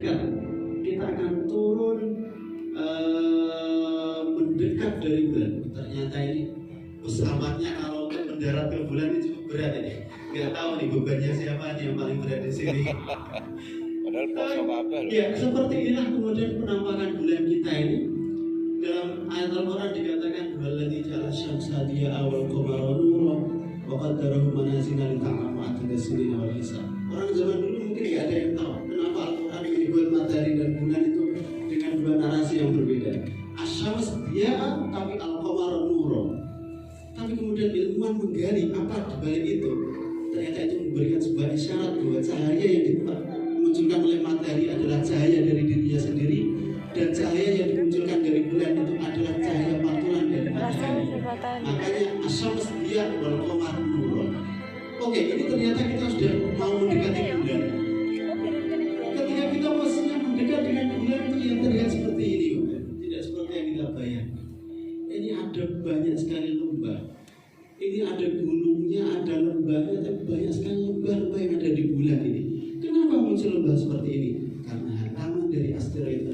kita akan turun mendekat dari bulan. Ternyata ini pesawatnya kalau mendarat ke bulan ini cukup berat ini. Nggak tahu nih bebannya siapa nih yang paling berat di sini. Padahal poso apa loh. Ya, seperti inilah kemudian penampakan bulan kita ini. Dalam ayat Al-Quran dikatakan waladzi ja'ala syamsa diya'a wal qamara nuran wa qaddarahu manazila li ta'lamu adada sinina wal hisab. Orang zaman dulu mungkin nggak ada yang tahu kenapa Al-Quran ini buat matahari dan bulan itu dengan dua narasi yang berbeda. Asyams diya'a tapi al-qamara nuran. Tapi kemudian ilmuwan menggali apa di balik itu. Ternyata itu memberikan sebuah isyarat bahwa cahaya yang dimunculkan oleh matahari adalah cahaya dari dirinya sendiri. Dan cahaya yang dimunculkan dari bulan itu adalah cahaya pantulan dari matahari. Makanya asyams dia wal qamar nurun. Oke, ini ternyata kita sudah mau mendekati bulan. Ketika kita posisinya mendekat dengan bulan itu yang terlihat seperti ini, tidak seperti yang kita bayangkan. Ini ada banyak sekali lembah. Ini ada gunungnya, ada lembahnya, tapi banyak sekali lembah-lembah yang ada di bulan ini. Kenapa muncul lembah seperti ini? Karena halaman dari asteroid.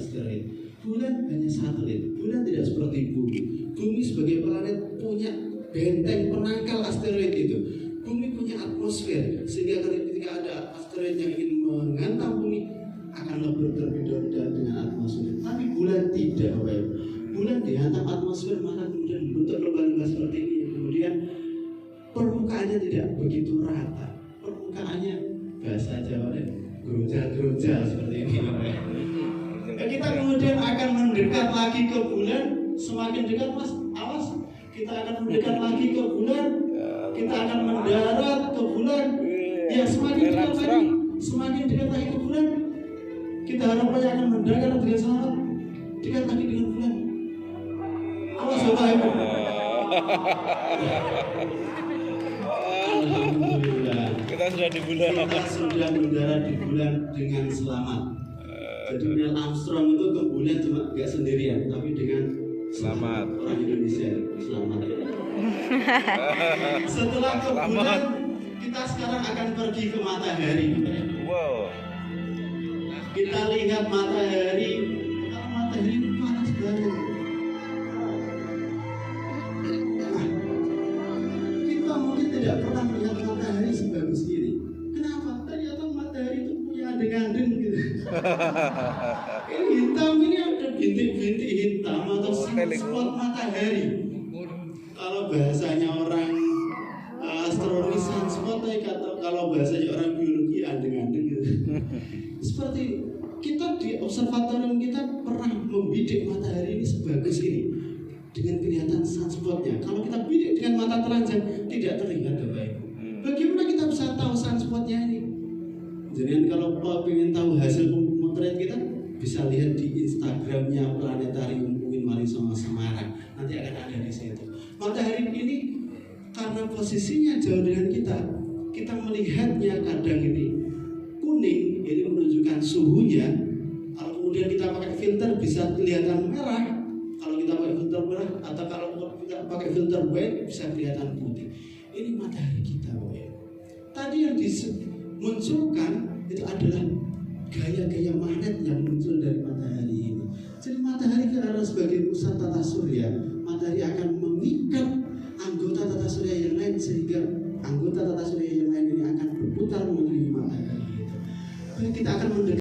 Bulan hanya satelit. Bulan tidak seperti bumi. Bumi sebagai planet punya benteng penangkal asteroid itu. Bumi punya atmosfer sehingga ketika ada asteroid yang ingin menghantam bumi akan lebih berbeda dengan atmosfer. Tapi bulan tidak, Bapak. Bulan dihantam atmosfer maka kemudian membentuk lembah-lembah seperti ini. Kemudian permukaannya tidak begitu rata. Permukaannya bahasa Jawa gerojal seperti ini, Bapak. Kita kemudian akan mendekat lagi ke bulan. Semakin dekat, Mas, awas. Kita akan mendekat lagi ke bulan. Kita akan mendarat ke bulan. Ya, semakin dekat lagi, semakin dekat lagi ke bulan. Kita harapnya akan mendarat dengan selamat. Dekat lagi dengan bulan. Awas, Bapak Ibu. Alhamdulillah. Kita sudah di bulan. Kita sudah mendarat di bulan dengan selamat. Jadi Neil Armstrong itu ke bulan cuma nggak sendirian, tapi dengan selamat. Orang Indonesia selamat. Setelah ke bulan, kita sekarang akan pergi ke matahari. Wow. Kita lihat matahari. Kalau matahari itu panas banget. Nah, kita mungkin tidak pernah melihat matahari sebagus ini. Kenapa? Ternyata matahari itu punya aden-aden gitu. Ini hitam, ini ada bintik-bintik hitam atau sunspot matahari. Kalau bahasanya orang astronomi sunspot, atau kalau bahasanya orang biologi aden-aden gitu. Seperti kita di observatorium kita pernah membidik matahari ini sebagus ini dengan kelihatan sunspotnya. Kalau kita bidik dengan mata telanjang tidak terlihat, Bapak Ibu. Bagaimana kita bisa tahu sunspotnya ini? Jadi kalau ingin tahu hasil pemotret kita bisa lihat di Instagramnya Planetarium UIN Walisongo Semarang. Nanti akan ada di situ. Matahari ini karena posisinya jauh dengan kita melihatnya kadang ini kuning, ini menunjukkan suhunya. Kalau kemudian kita pakai filter bisa kelihatan merah. Kalau kita pakai filter merah atau kalau kita pakai filter white bisa kelihatan putih. Ini matahari kita, Bapak. Tadi yang dimunculkan itu adalah gaya-gaya magnet yang muncul dari matahari ini. Jadi matahari karena sebagai pusat tata surya, matahari akan mengikat anggota tata surya yang lain sehingga anggota tata surya yang lain ini akan berputar mengelilingi matahari itu. Kita akan mendekat